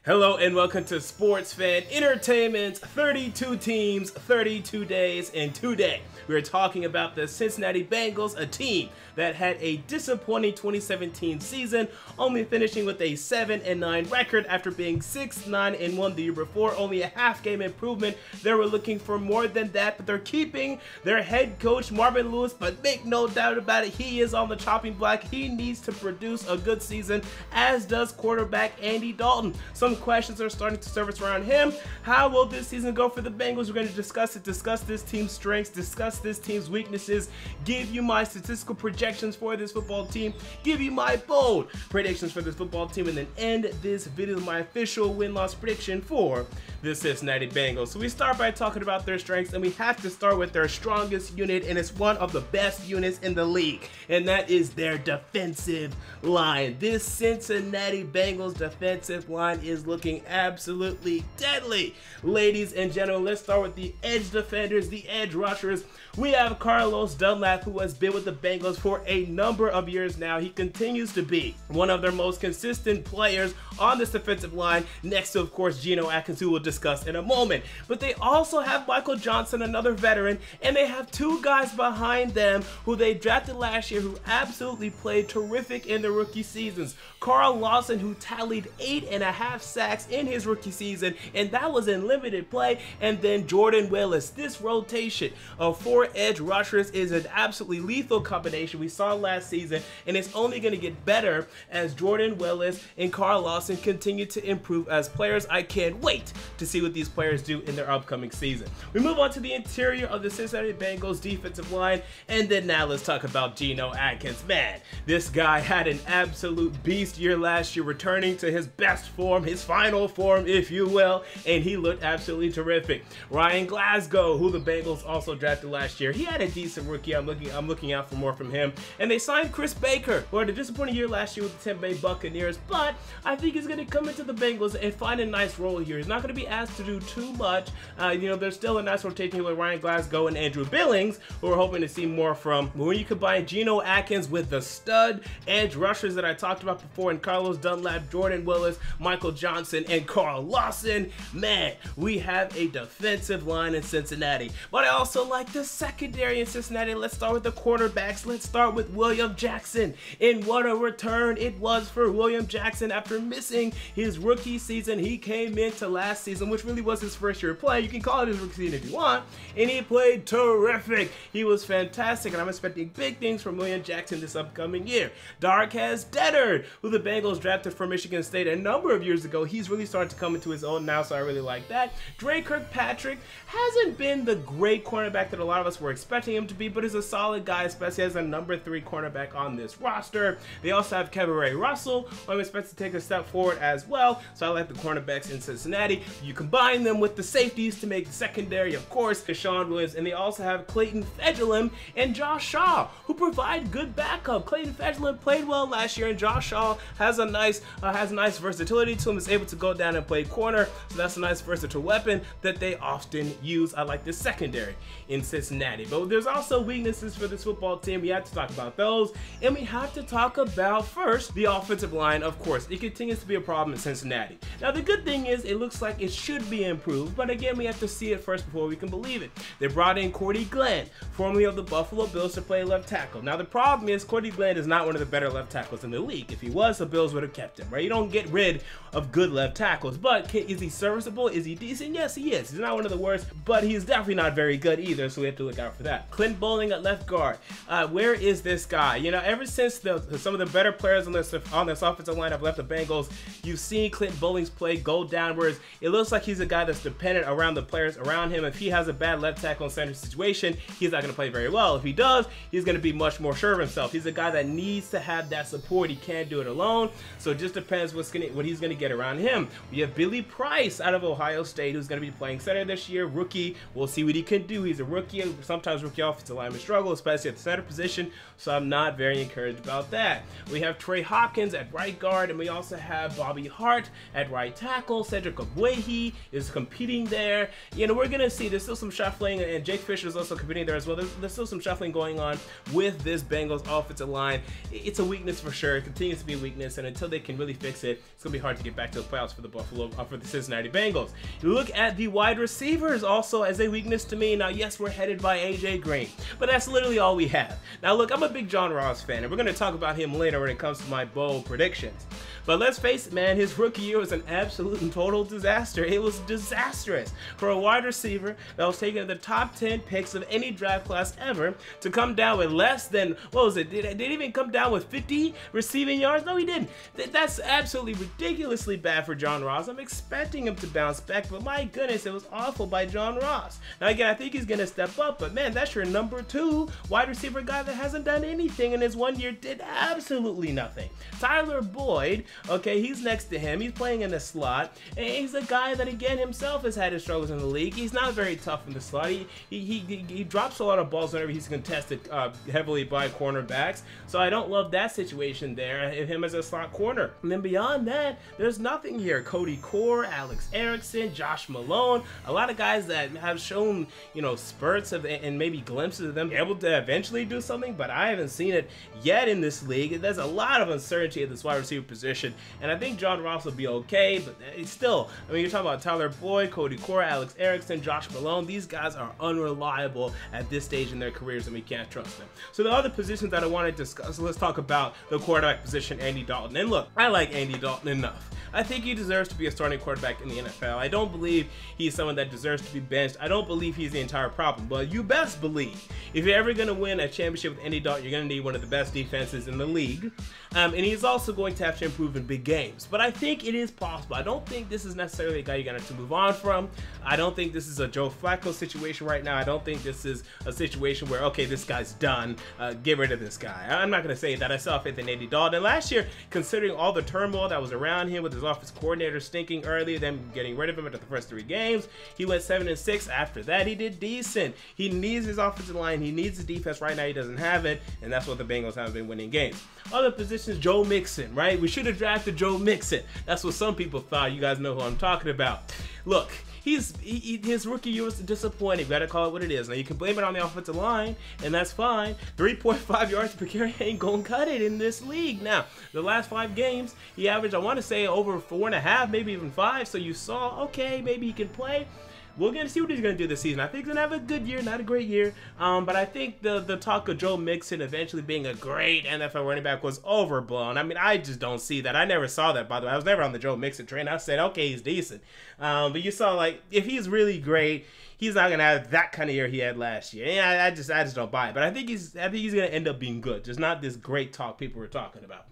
Hello and welcome to Sports Fan Entertainment's 32 teams, 32 days, and 2 days. We are talking about the Cincinnati Bengals, a team that had a disappointing 2017 season, only finishing with a 7-9 record after being 6-9-1 the year before, only a half-game improvement. They were looking for more than that, but they're keeping their head coach Marvin Lewis, but make no doubt about it, he is on the chopping block. He needs to produce a good season, as does quarterback Andy Dalton. Some questions are starting to surface around him. How will this season go for the Bengals? We're going to discuss it, discuss this team's strengths, discuss this team's weaknesses, give you my statistical projections for this football team, give you my bold predictions for this football team, and then end this video with my official win-loss prediction for the Cincinnati Bengals. So we start by talking about their strengths, and we have to start with their strongest unit, and it's one of the best units in the league, and that is their defensive line. This Cincinnati Bengals defensive line is looking absolutely deadly. Ladies and gentlemen, let's start with the edge defenders, the edge rushers. We have Carlos Dunlap, who has been with the Bengals for a number of years now. He continues to be one of their most consistent players on this defensive line, next to, of course, Gino Adkins, who we'll discuss in a moment. But they also have Michael Johnson, another veteran, and they have two guys behind them who they drafted last year who absolutely played terrific in their rookie seasons. Terrell Austin, who tallied 8.5 sacks in his rookie season, and that was in limited play, and then Jordan Willis. This rotation of four edge rushers is an absolutely lethal combination we saw last season, and it's only going to get better as Jordan Willis and Terrell Austin continue to improve as players. I can't wait to see what these players do in their upcoming season. We move on to the interior of the Cincinnati Bengals defensive line, and then now let's talk about Gino Adkins. Man, this guy had an absolute beast year last year, returning to his best form, his final form, if you will, and he looked absolutely terrific. Ryan Glasgow, who the Bengals also drafted last year, he had a decent rookie. I'm looking out for more from him. And they signed Chris Baker, who had a disappointing year last year with the Tampa Bay Buccaneers, but I think he's going to come into the Bengals and find a nice role here. He's not going to be asked to do too much. There's still a nice rotation here with Ryan Glasgow and Andrew Billings, who we're hoping to see more from. But when you combine Gino Adkins with the stud edge rushers that I talked about before, and Carlos Dunlap, Jordan Willis, Michael Johnson, and Terrell Austin, man, we have a defensive line in Cincinnati. But I also like the secondary in Cincinnati. Let's start with the quarterbacks. Let's start with William Jackson. And what a return it was for William Jackson after missing his rookie season. He came into last season, which really was his first year of play. You can call it his rookie season if you want, and he played terrific. He was fantastic, and I'm expecting big things from William Jackson this upcoming year. Darquez Dennard, who the Bengals drafted from Michigan State a number of years ago, he's really starting to come into his own now, so I really like that. Dre Kirkpatrick hasn't been the great cornerback that a lot of us were expecting him to be, but is a solid guy, especially as a number 3 cornerback on this roster. They also have Kevin Ray Russell, who I'm expected to take a step forward as well, so I like the cornerbacks in Cincinnati. You combine them with the safeties to make the secondary, of course, Deshaun Williams, and they also have Clayton Fejedelem and Josh Shaw, who provide good backup. Clayton Fejedelem played well last year, and Josh Shaw has a nice versatility to him, is able to go down and play corner, so that's a nice versatile weapon that they often use. I like the secondary in Cincinnati. But there's also weaknesses for this football team. We have to talk about those, and we have to talk about first the offensive line. Of course, it continues to be a problem in Cincinnati. Now the good thing is it looks like it should be improved, but again, we have to see it first before we can believe it. They brought in Cordy Glenn, formerly of the Buffalo Bills, to play left tackle. Now the problem is Cordy Glenn is not one of the better left tackles in the league. If he was, the Bills would have kept him, right? You don't get rid of good left tackles, but is he serviceable? Is he decent? Yes, he is. He's not one of the worst, but he's definitely not very good either, so we have to look out for that. Clint Bowling at left guard. Where is this guy? Ever since some of the better players on this offensive line have left the Bengals, you've seen Clint Bowling's play go downwards. It looks like he's a guy that's dependent around the players around him. If he has a bad left tackle and center situation, he's not going to play very well. If he does, he's going to be much more sure of himself. He's a guy that needs to have that support. He can't do it alone, so it just depends what he's going to get around him. We have Billy Price out of Ohio State, who's going to be playing center this year, rookie. We'll see what he can do. He's a rookie. Sometimes rookie offensive linemen struggle, especially at the center position, so I'm not very encouraged about that. We have Trey Hopkins at right guard, and we also have Bobby Hart at right tackle. Cedric Ogbuehi is competing there. We're going to see there's still some shuffling, and Jake Fisher is also competing there as well. So there's still some shuffling going on with this Bengals offensive line. It's a weakness for sure. It continues to be a weakness, and until they can really fix it, it's gonna be hard to get back to the playoffs for the Cincinnati Bengals. You look at the wide receivers also as a weakness to me. Now, yes, we're headed by AJ Green, but that's literally all we have. Now, look, I'm a big John Ross fan, and we're gonna talk about him later when it comes to my bold predictions. But let's face it, man, his rookie year was an absolute and total disaster. It was disastrous for a wide receiver that was taken in the top 10 picks of any draft class ever to come down with less than, what was it? Did he even come down with 50 receiving yards? No, he didn't. That's absolutely ridiculously bad for John Ross. I'm expecting him to bounce back, but my goodness, it was awful by John Ross. Now, again, I think he's going to step up, but man, that's your number 2 wide receiver guy that hasn't done anything in his 1 year, did absolutely nothing. Tyler Boyd, okay, he's next to him. He's playing in the slot, and he's a guy that, again, himself has had his struggles in the league. He's not very tough in the slot. He drops a lot of balls whenever he's contested heavily by cornerbacks, so I don't love that situation there, him as a slot corner. And then beyond that, there's nothing here. Cody Core, Alex Erickson, Josh Malone, a lot of guys that have shown, you know, spurts of and maybe glimpses of them able to eventually do something, but I haven't seen it yet in this league. There's a lot of uncertainty at this wide receiver position, and I think John Ross will be okay, but it's still, I mean, you're talking about Tyler Boyd, Cody Core, Alex Erickson, Josh Malone. These guys are unreliable at this stage in their careers, and we can't trust them. So the other positions that I want to discuss, let's talk about the quarterback position, Andy Dalton. And look, I like Andy Dalton enough. I think he deserves to be a starting quarterback in the NFL. I don't believe he's someone that deserves to be benched. I don't believe he's the entire problem, but you best believe if you're ever going to win a championship with Andy Dalton, you're going to need one of the best defenses in the league. And he's also going to have to improve in big games. But I think it is possible. I don't think this is necessarily a guy you're going to have to move on from. I don't think this is a Joe Flacco situation right now. I don't think this is a situation where, okay, this guy's done. Get rid of this guy. I'm not going to say that. I saw faith in Andy Dalton. And last year, considering all the turmoil that was around him with his offense coordinator stinking early, then getting rid of him after the first 3 games, he went 7-6. After that, he did decent. He needs his offensive line. He needs the defense. Right now, he doesn't have it, and that's what the Bengals have been winning games. Other positions, Joe Mixon, right? We should have drafted Joe Mixon. That's what some people thought. You guys know who I'm talking about. Look, his rookie year was disappointing. You gotta call it what it is. Now, you can blame it on the offensive line, and that's fine. 3.5 yards per carry ain't gonna cut it in this league. Now, the last 5 games, he averaged, I want to say, over 4.5, maybe even 5. So you saw, okay, maybe he can play. We're going to see what he's going to do this season. I think he's going to have a good year, not a great year. But I think the talk of Joe Mixon eventually being a great NFL running back was overblown. I mean, I just don't see that. I never saw that, by the way. I was never on the Joe Mixon train. I said, okay, he's decent. But you saw, like, if he's really great, he's not going to have that kind of year he had last year. Yeah, I just don't buy it. But I think he's going to end up being good. Just not this great talk people were talking about.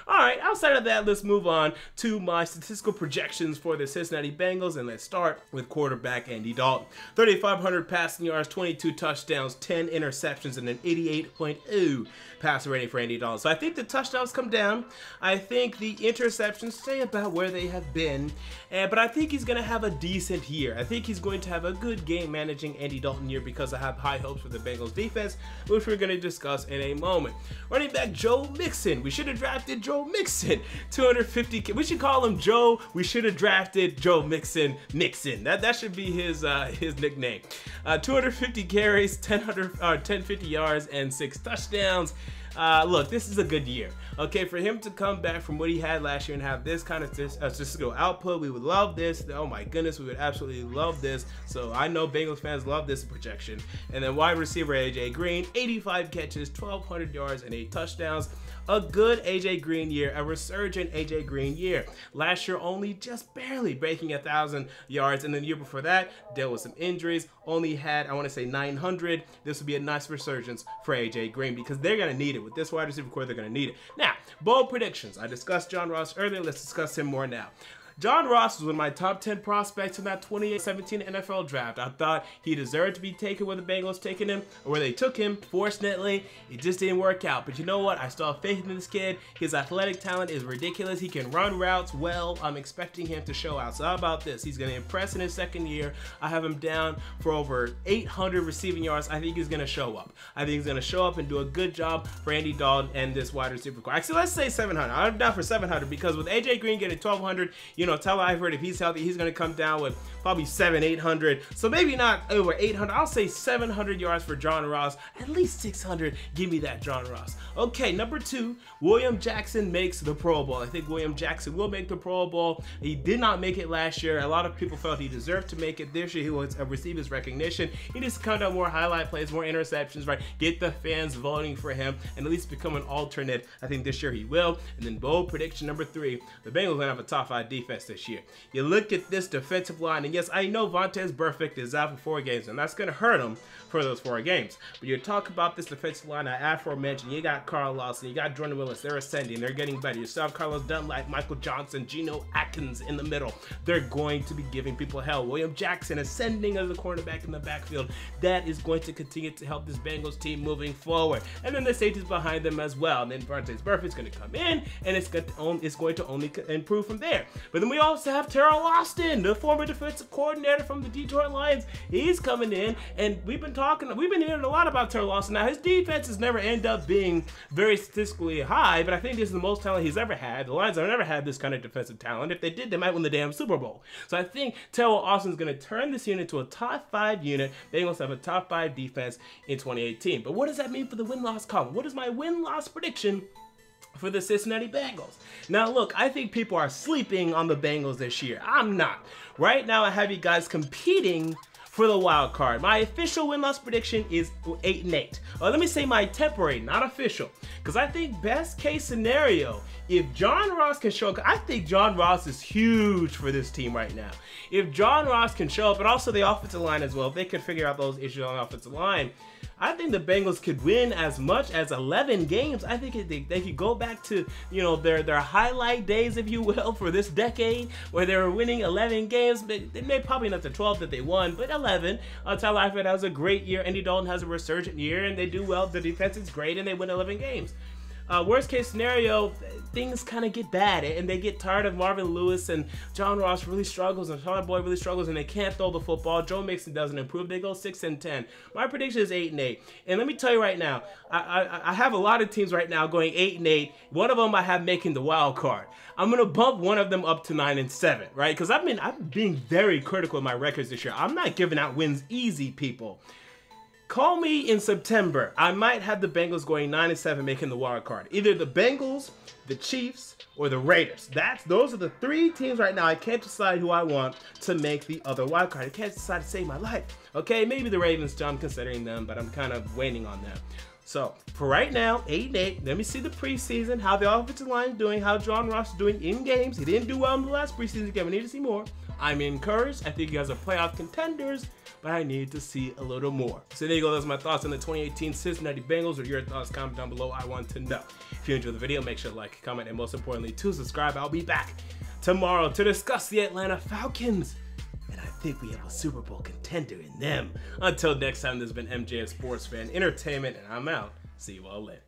All right, outside of that, let's move on to my statistical projections for the Cincinnati Bengals, and let's start with quarterback Andy Dalton. 3,500 passing yards, 22 touchdowns, 10 interceptions, and an 88.0 passer rating for Andy Dalton. So I think the touchdowns come down. I think the interceptions stay about where they have been, but I think he's going to have a decent year. I think he's going to have a good game managing Andy Dalton year because I have high hopes for the Bengals defense, which we're going to discuss in a moment. Running back Joe Mixon. We should have drafted Joe Mixon. 250. We should call him Joe. We should have drafted Joe Mixon. That should be his nickname. 250 carries, 1050 yards, and 6 touchdowns. Look, this is a good year. Okay, for him to come back from what he had last year and have this kind of statistical output, we would love this. Oh my goodness, we would absolutely love this. So I know Bengals fans love this projection. And then wide receiver AJ Green, 85 catches, 1,200 yards, and 8 touchdowns. A good AJ Green year, a resurgent AJ Green year. Last year, only just barely breaking 1,000 yards, and then the year before that, dealt with some injuries. Only had, I want to say, 900. This would be a nice resurgence for AJ Green because they're going to need it. With this wide receiver core, they're going to need it. Now, bold predictions. I discussed John Ross earlier. Let's discuss him more now. John Ross was one of my top 10 prospects in that 2017 NFL draft. I thought he deserved to be taken where the Bengals taken him or where they took him. Fortunately, it just didn't work out. But you know what? I still have faith in this kid. His athletic talent is ridiculous. He can run routes well. I'm expecting him to show out. So how about this? He's going to impress in his second year. I have him down for over 800 receiving yards. I think he's going to show up. I think he's going to show up and do a good job for Andy Dalton and this wide receiver core. Actually, let's say 700. I'm down for 700 because with AJ Green getting 1,200, you know, know, Tyler Eifert, if he's healthy, he's going to come down with probably 700-800. So maybe not over 800. I'll say 700 yards for John Ross. At least 600. Give me that, John Ross. Okay, number 2, William Jackson makes the Pro Bowl. I think William Jackson will make the Pro Bowl. He did not make it last year. A lot of people felt he deserved to make it. This year, he will receive his recognition. He needs to come down more highlight plays, more interceptions, right? Get the fans voting for him and at least become an alternate. I think this year he will. And then bold prediction number 3, the Bengals will have a top 5 defense this year. You look at this defensive line, and yes, I know Vontaze Burfict is out for 4 games, and that's going to hurt him for those 4 games. But you talk about this defensive line I aforementioned. You got Carl Lawson, you got Jordan Willis. They're ascending. They're getting better. You still have Carlos Dunlap, Michael Johnson, Gino Adkins in the middle. They're going to be giving people hell. William Jackson ascending as a cornerback in the backfield. That is going to continue to help this Bengals team moving forward. And then the safeties behind them as well. And then Vontaze Burfict's going to come in, and it's going to only improve from there. But then we also have Terrell Austin, the former defensive coordinator from the Detroit Lions. He's coming in, and we've been hearing a lot about Terrell Austin. Now, his defenses never end up being very statistically high, but I think this is the most talent he's ever had. The Lions have never had this kind of defensive talent. If they did, they might win the damn Super Bowl. So I think Terrell Austin is going to turn this unit to a top 5 unit. Bengals have a top 5 defense in 2018. But what does that mean for the win-loss column? What is my win-loss prediction for the Cincinnati Bengals? Now look, I think people are sleeping on the Bengals this year. I'm not. Right now I have you guys competing for the wild card. My official win-loss prediction is 8-8. Let me say my temporary, not official, because I think best case scenario, if John Ross can show up, I think John Ross is huge for this team right now. If John Ross can show up, and also the offensive line as well, if they can figure out those issues on the offensive line, I think the Bengals could win as much as 11 games. I think they could go back to, you know, their highlight days, if you will, for this decade, where they were winning 11 games. They may probably not the 12 that they won, but 11. Tyler Eifert has a great year. Andy Dalton has a resurgent year, and they do well. The defense is great, and they win 11 games. Worst case scenario, things kind of get bad, and they get tired of Marvin Lewis, and John Ross really struggles, and Sean Boyd really struggles, and they can't throw the football. Joe Mixon doesn't improve. They go 6-10. My prediction is 8-8. And let me tell you right now, I have a lot of teams right now going 8-8. One of them I have making the wild card. I'm gonna bump one of them up to 9-7, right? Because I've been being very critical of my records this year. I'm not giving out wins easy, people. Call me in September. I might have the Bengals going 9-7, making the wild card. Either the Bengals, the Chiefs, or the Raiders. Those are the 3 teams right now. I can't decide who I want to make the other wild card. I can't decide to save my life. Okay, maybe the Ravens, I'm considering them, but I'm kind of waiting on them. So for right now, 8-8. Let me see the preseason, how the offensive line is doing, how John Ross is doing in games. He didn't do well in the last preseason game. We need to see more. I'm encouraged. I think you guys are playoff contenders, but I need to see a little more. So there you go. Those are my thoughts on the 2018 Cincinnati Bengals. Or your thoughts, comment down below. I want to know. If you enjoyed the video, make sure to like, comment, and most importantly, to subscribe. I'll be back tomorrow to discuss the Atlanta Falcons. And I think we have a Super Bowl contender in them. Until next time, this has been MJF Sports Fan Entertainment, and I'm out. See you all later.